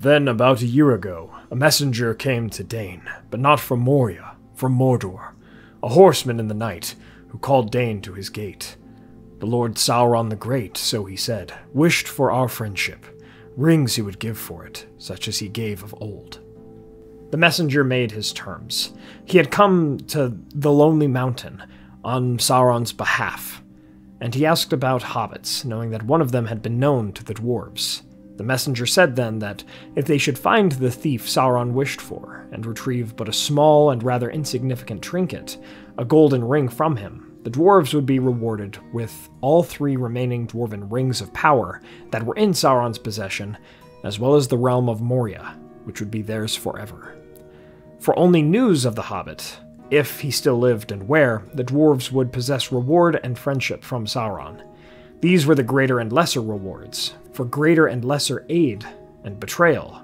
Then, about a year ago, a messenger came to Dain, but not from Moria, from Mordor, a horseman in the night, who called Dain to his gate. The Lord Sauron the Great, so he said, wished for our friendship, rings he would give for it, such as he gave of old. The messenger made his terms. He had come to the Lonely Mountain on Sauron's behalf, and he asked about hobbits, knowing that one of them had been known to the dwarves. The messenger said then that if they should find the thief Sauron wished for, and retrieve but a small and rather insignificant trinket, a golden ring from him, the dwarves would be rewarded with all 3 remaining dwarven rings of power that were in Sauron's possession, as well as the realm of Moria, which would be theirs forever. For only news of the hobbit, if he still lived and where, the dwarves would possess reward and friendship from Sauron. These were the greater and lesser rewards, for greater and lesser aid and betrayal,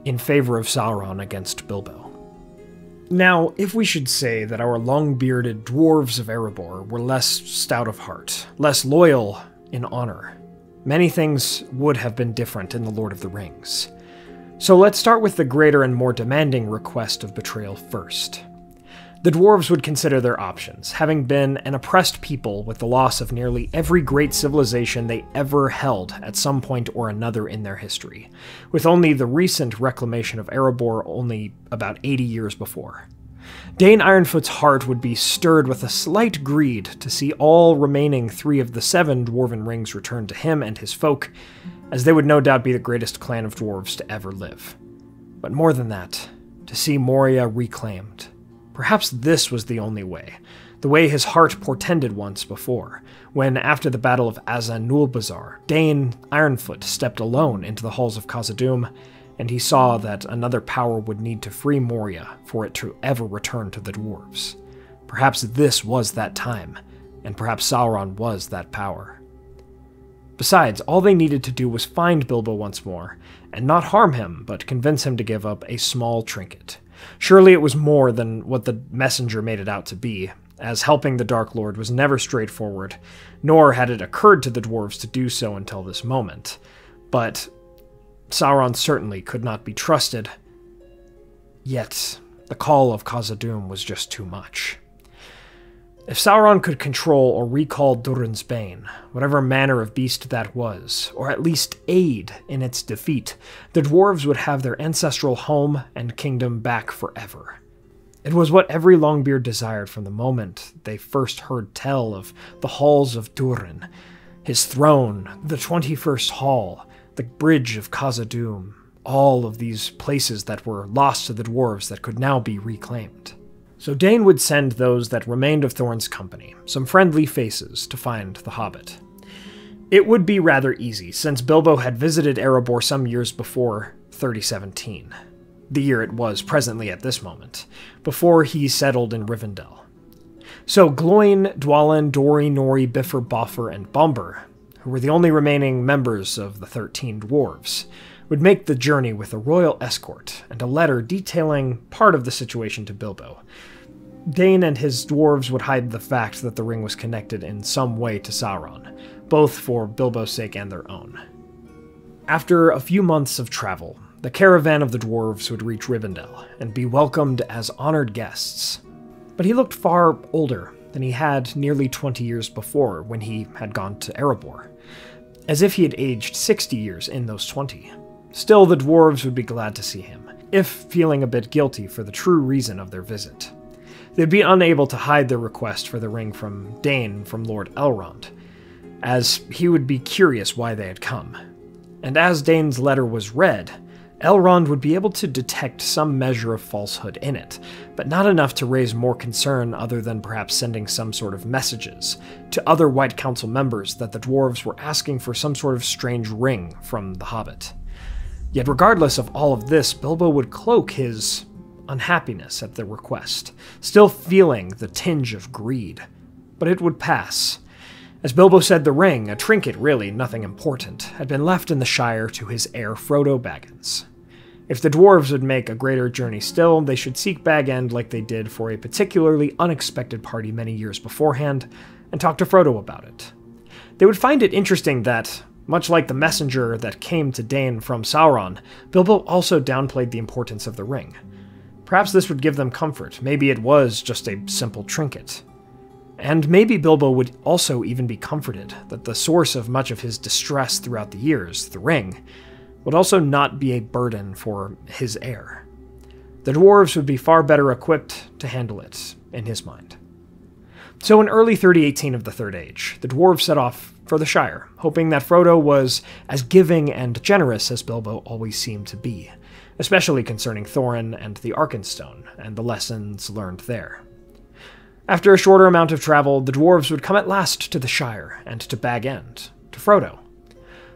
in favor of Sauron against Bilbo. Now, if we should say that our long-bearded dwarves of Erebor were less stout of heart, less loyal in honor, many things would have been different in The Lord of the Rings. So let's start with the greater and more demanding request of betrayal first. The dwarves would consider their options, having been an oppressed people with the loss of nearly every great civilization they ever held at some point or another in their history, with only the recent reclamation of Erebor only about 80 years before. Dain Ironfoot's heart would be stirred with a slight greed to see all remaining 3 of the 7 dwarven rings returned to him and his folk, as they would no doubt be the greatest clan of dwarves to ever live. But more than that, to see Moria reclaimed. Perhaps this was the only way, the way his heart portended once before, when, after the Battle of Azan-Nulbazar, Dain Ironfoot stepped alone into the halls of Khazad-dûm, and he saw that another power would need to free Moria for it to ever return to the dwarves. Perhaps this was that time, and perhaps Sauron was that power. Besides, all they needed to do was find Bilbo once more, and not harm him, but convince him to give up a small trinket. Surely it was more than what the messenger made it out to be, as helping the Dark Lord was never straightforward, nor had it occurred to the dwarves to do so until this moment. But Sauron certainly could not be trusted, yet the call of Khazad-dûm was just too much. If Sauron could control or recall Durin's Bane, whatever manner of beast that was, or at least aid in its defeat, the dwarves would have their ancestral home and kingdom back forever. It was what every Longbeard desired from the moment they first heard tell of the halls of Durin, his throne, the 21st Hall, the bridge of Khazad-dûm, all of these places that were lost to the dwarves that could now be reclaimed. So Dain would send those that remained of Thorin's company, some friendly faces, to find the hobbit. It would be rather easy, since Bilbo had visited Erebor some years before 3017, the year it was presently at this moment, before he settled in Rivendell. So Gloin, Dwalin, Dori, Nori, Bifur, Bofur, and Bombur, who were the only remaining members of the 13 dwarves, would make the journey with a royal escort and a letter detailing part of the situation to Bilbo. Dain and his dwarves would hide the fact that the ring was connected in some way to Sauron, both for Bilbo's sake and their own. After a few months of travel, the caravan of the dwarves would reach Rivendell and be welcomed as honored guests. But he looked far older than he had nearly 20 years before when he had gone to Erebor, as if he had aged 60 years in those 20. Still, the dwarves would be glad to see him, if feeling a bit guilty for the true reason of their visit. They'd be unable to hide their request for the ring from Dain from Lord Elrond, as he would be curious why they had come. And as Dain's letter was read, Elrond would be able to detect some measure of falsehood in it, but not enough to raise more concern other than perhaps sending some sort of messages to other White Council members that the dwarves were asking for some sort of strange ring from the hobbit. Yet regardless of all of this, Bilbo would cloak his unhappiness at the request, still feeling the tinge of greed. But it would pass. As Bilbo said, the ring, a trinket really, nothing important, had been left in the Shire to his heir Frodo Baggins. If the dwarves would make a greater journey still, they should seek Bag End like they did for a particularly unexpected party many years beforehand, and talk to Frodo about it. They would find it interesting that, Much like the messenger that came to Dain from Sauron, Bilbo also downplayed the importance of the ring. Perhaps this would give them comfort. Maybe it was just a simple trinket. And maybe Bilbo would also even be comforted that the source of much of his distress throughout the years, the ring, would also not be a burden for his heir. The dwarves would be far better equipped to handle it, in his mind. So in early 3018 of the Third Age, the dwarves set off for the Shire, hoping that Frodo was as giving and generous as Bilbo always seemed to be, especially concerning Thorin and the Arkenstone, and the lessons learned there. After a shorter amount of travel, the dwarves would come at last to the Shire, and to Bag End, to Frodo.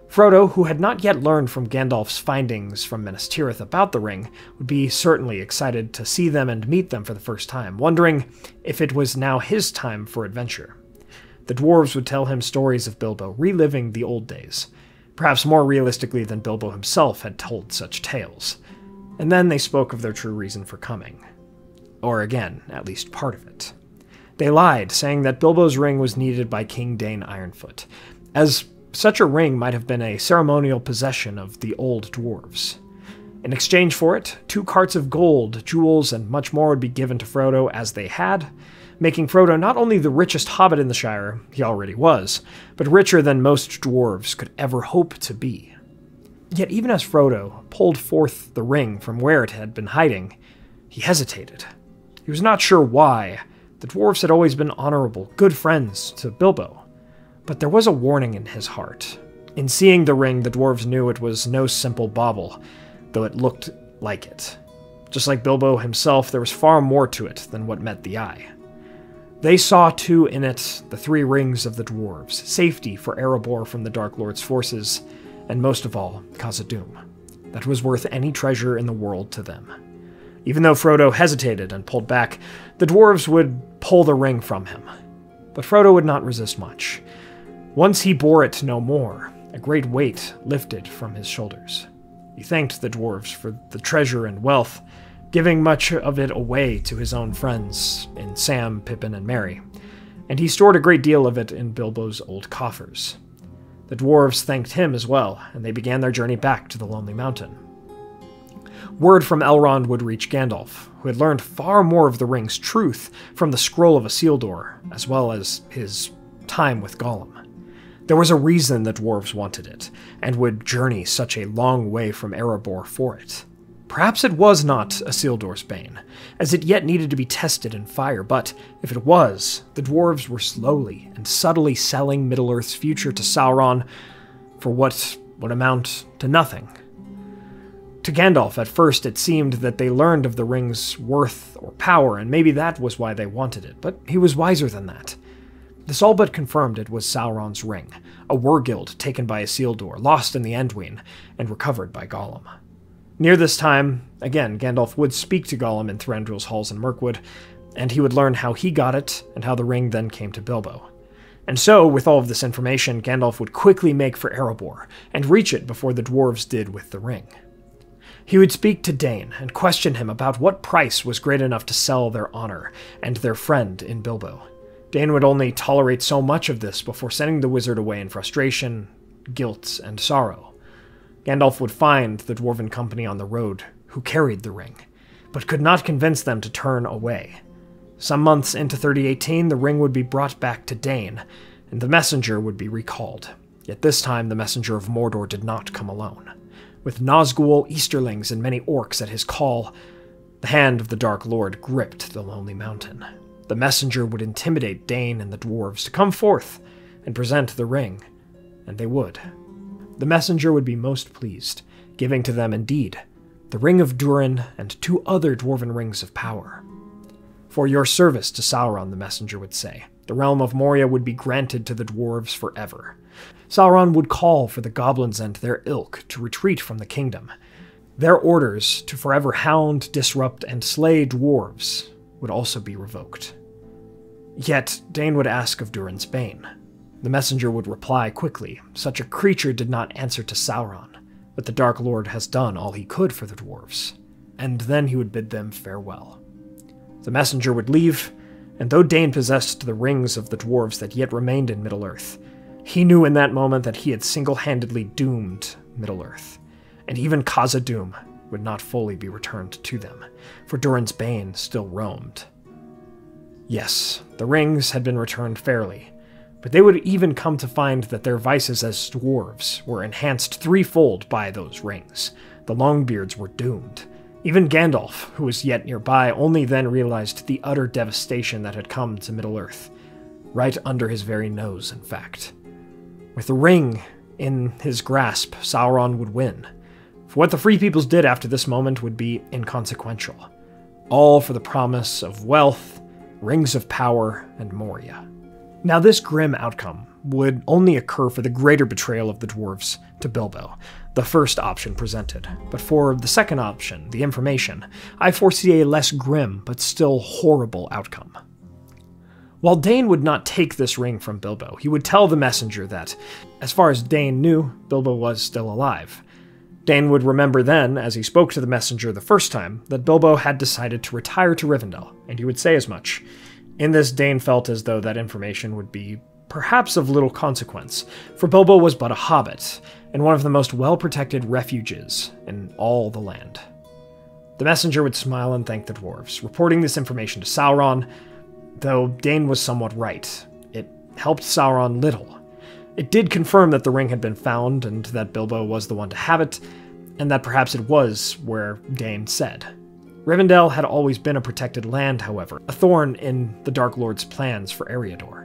Frodo, who had not yet learned from Gandalf's findings from Minas Tirith about the ring, would be certainly excited to see them and meet them for the first time, wondering if it was now his time for adventure. The dwarves would tell him stories of Bilbo, reliving the old days, perhaps more realistically than Bilbo himself had told such tales. And then they spoke of their true reason for coming. Or again, at least part of it. They lied, saying that Bilbo's ring was needed by King Dain Ironfoot, as such a ring might have been a ceremonial possession of the old dwarves. In exchange for it, 2 carts of gold, jewels, and much more would be given to Frodo as they had, making Frodo not only the richest hobbit in the Shire, he already was, but richer than most dwarves could ever hope to be. Yet even as Frodo pulled forth the ring from where it had been hiding, he hesitated. He was not sure why. The dwarves had always been honorable, good friends to Bilbo. But there was a warning in his heart. In seeing the ring, the dwarves knew it was no simple bauble, though it looked like it. Just like Bilbo himself, there was far more to it than what met the eye. They saw, too, in it the 3 rings of the dwarves, safety for Erebor from the Dark Lord's forces, and most of all, Khazad-dûm. That was worth any treasure in the world to them. Even though Frodo hesitated and pulled back, the dwarves would pull the ring from him. But Frodo would not resist much. Once he bore it no more, a great weight lifted from his shoulders. He thanked the dwarves for the treasure and wealth, giving much of it away to his own friends in Sam, Pippin, and Merry, and he stored a great deal of it in Bilbo's old coffers. The dwarves thanked him as well, and they began their journey back to the Lonely Mountain. Word from Elrond would reach Gandalf, who had learned far more of the ring's truth from the Scroll of Isildur, as well as his time with Gollum. There was a reason the dwarves wanted it, and would journey such a long way from Erebor for it. Perhaps it was not Isildur's bane, as it yet needed to be tested in fire, but if it was, the dwarves were slowly and subtly selling Middle-earth's future to Sauron for what would amount to nothing. To Gandalf, at first, it seemed that they learned of the ring's worth or power, and maybe that was why they wanted it, but he was wiser than that. This all but confirmed it was Sauron's ring, a Wergild taken by Isildur, lost in the Anduin, and recovered by Gollum. Near this time, again, Gandalf would speak to Gollum in Thranduil's halls in Mirkwood, and he would learn how he got it, and how the ring then came to Bilbo. And so, with all of this information, Gandalf would quickly make for Erebor, and reach it before the dwarves did with the ring. He would speak to Dain, and question him about what price was great enough to sell their honor, and their friend in Bilbo. Dain would only tolerate so much of this before sending the wizard away in frustration, guilt, and sorrow. Gandalf would find the dwarven company on the road who carried the ring, but could not convince them to turn away. Some months into 3018, the ring would be brought back to Dain, and the messenger would be recalled. Yet this time, the messenger of Mordor did not come alone. With Nazgul, Easterlings, and many orcs at his call, the hand of the Dark Lord gripped the Lonely Mountain. The messenger would intimidate Dain and the dwarves to come forth and present the ring, and they would. The messenger would be most pleased, giving to them indeed the Ring of Durin and 2 other dwarven rings of power. For your service to Sauron, the messenger would say, the realm of Moria would be granted to the dwarves forever. Sauron would call for the goblins and their ilk to retreat from the kingdom. Their orders to forever hound, disrupt, and slay dwarves would also be revoked. Yet, Dain would ask of Durin's bane. The messenger would reply quickly, such a creature did not answer to Sauron, but the Dark Lord has done all he could for the dwarves, and then he would bid them farewell. The messenger would leave, and though Dain possessed the rings of the dwarves that yet remained in Middle-earth, He knew in that moment that he had single-handedly doomed Middle-earth, and even Khazad-dûm would not fully be returned to them, for Durin's Bane still roamed. Yes, the rings had been returned fairly, but they would even come to find that their vices as dwarves were enhanced threefold by those rings. The Longbeards were doomed. Even Gandalf, who was yet nearby, only then realized the utter devastation that had come to Middle-earth. Right under his very nose, in fact. With the ring in his grasp, Sauron would win. For what the Free Peoples did after this moment would be inconsequential. All for the promise of wealth, rings of power, and Moria. Now this grim outcome would only occur for the greater betrayal of the dwarves to Bilbo, the first option presented. But for the second option, the information, I foresee a less grim but still horrible outcome. While Dain would not take this ring from Bilbo, he would tell the messenger that, as far as Dain knew, Bilbo was still alive. Dain would remember then, as he spoke to the messenger the first time, that Bilbo had decided to retire to Rivendell, and he would say as much. In this, Dain felt as though that information would be perhaps of little consequence, for Bilbo was but a hobbit, and one of the most well-protected refuges in all the land. The messenger would smile and thank the dwarves, reporting this information to Sauron, though Dain was somewhat right. It helped Sauron little. It did confirm that the ring had been found, and that Bilbo was the one to have it, and that perhaps it was where Dain said. Rivendell had always been a protected land, however, a thorn in the Dark Lord's plans for Eriador.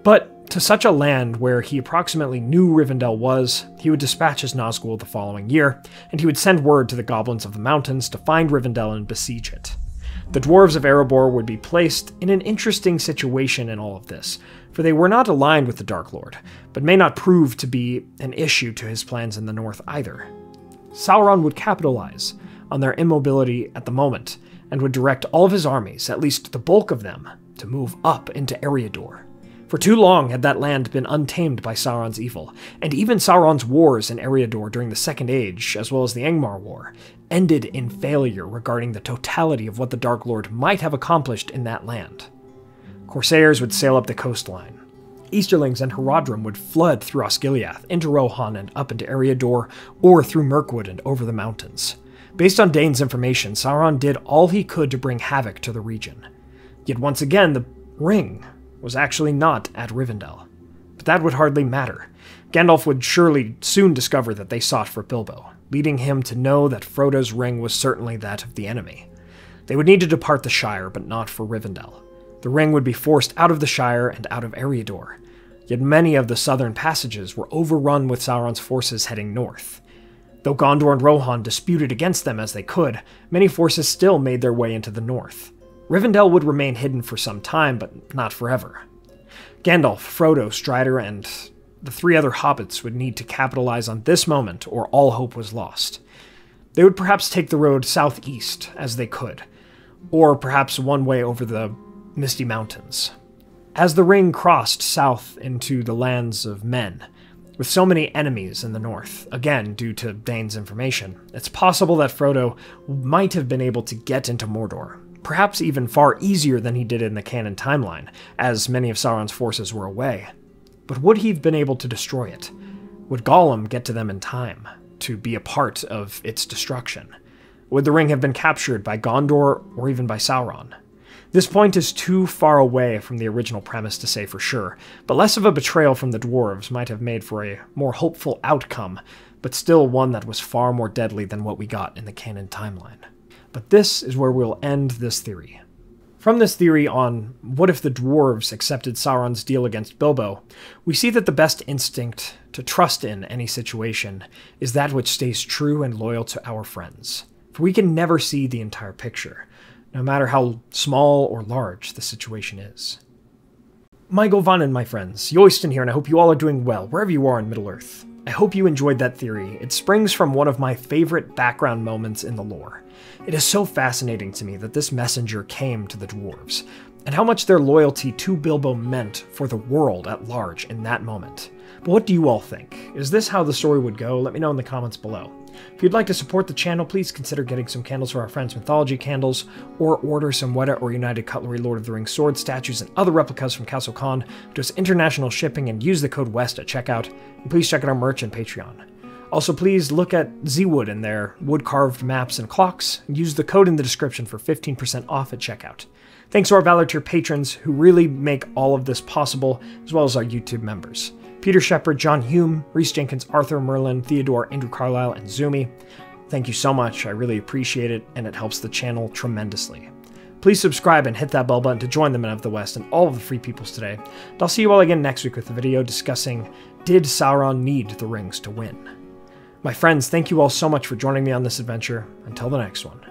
But to such a land where he approximately knew Rivendell was, he would dispatch his Nazgul the following year, and he would send word to the goblins of the mountains to find Rivendell and besiege it. The dwarves of Erebor would be placed in an interesting situation in all of this, for they were not aligned with the Dark Lord, but may not prove to be an issue to his plans in the north either. Sauron would capitalize on their immobility at the moment, and would direct all of his armies, at least the bulk of them, to move up into Eriador. For too long had that land been untamed by Sauron's evil, and even Sauron's wars in Eriador during the Second Age, as well as the Angmar War, ended in failure regarding the totality of what the Dark Lord might have accomplished in that land. Corsairs would sail up the coastline. Easterlings and Haradrim would flood through Osgiliath, into Rohan and up into Eriador, or through Mirkwood and over the mountains. Based on Dain's information, Sauron did all he could to bring havoc to the region. Yet once again, the ring was actually not at Rivendell. But that would hardly matter. Gandalf would surely soon discover that they sought for Bilbo, leading him to know that Frodo's ring was certainly that of the enemy. They would need to depart the Shire, but not for Rivendell. The ring would be forced out of the Shire and out of Eriador, yet many of the southern passages were overrun with Sauron's forces heading north. Though Gondor and Rohan disputed against them as they could, many forces still made their way into the north. Rivendell would remain hidden for some time, but not forever. Gandalf, Frodo, Strider, and the three other hobbits would need to capitalize on this moment, or all hope was lost. They would perhaps take the road southeast as they could, or perhaps one way over the Misty Mountains. As the ring crossed south into the lands of men, with so many enemies in the north, again due to Dain's information, it's possible that Frodo might have been able to get into Mordor, perhaps even far easier than he did in the canon timeline, as many of Sauron's forces were away. But would he have been able to destroy it? Would Gollum get to them in time to be a part of its destruction? Would the ring have been captured by Gondor or even by Sauron? This point is too far away from the original premise to say for sure, but less of a betrayal from the dwarves might have made for a more hopeful outcome, but still one that was far more deadly than what we got in the canon timeline. But this is where we'll end this theory. From this theory on what if the dwarves accepted Sauron's deal against Bilbo, we see that the best instinct to trust in any situation is that which stays true and loyal to our friends. For we can never see the entire picture, no matter how small or large the situation is. Michael Vannen, my friends, Yoiston here, and I hope you all are doing well, wherever you are in Middle-earth. I hope you enjoyed that theory. It springs from one of my favorite background moments in the lore. It is so fascinating to me that this messenger came to the dwarves, and how much their loyalty to Bilbo meant for the world at large in that moment. But what do you all think? Is this how the story would go? Let me know in the comments below. If you'd like to support the channel, please consider getting some candles for our Friends Mythology candles, or order some Weta or United Cutlery Lord of the Rings swords, statues, and other replicas from Castle Con. Do us international shipping and use the code WEST at checkout. And please check out our merch and Patreon. Also, please look at Zwood and their wood-carved maps and clocks, and use the code in the description for 15% off at checkout. Thanks to our Valor Tier patrons who really make all of this possible, as well as our YouTube members. Peter Shepard, John Hume, Reese Jenkins, Arthur Merlin, Theodore, Andrew Carlisle, and Zumi. Thank you so much, I really appreciate it, and it helps the channel tremendously. Please subscribe and hit that bell button to join the Men of the West and all of the Free Peoples today. And I'll see you all again next week with a video discussing, did Sauron need the rings to win? My friends, thank you all so much for joining me on this adventure. Until the next one.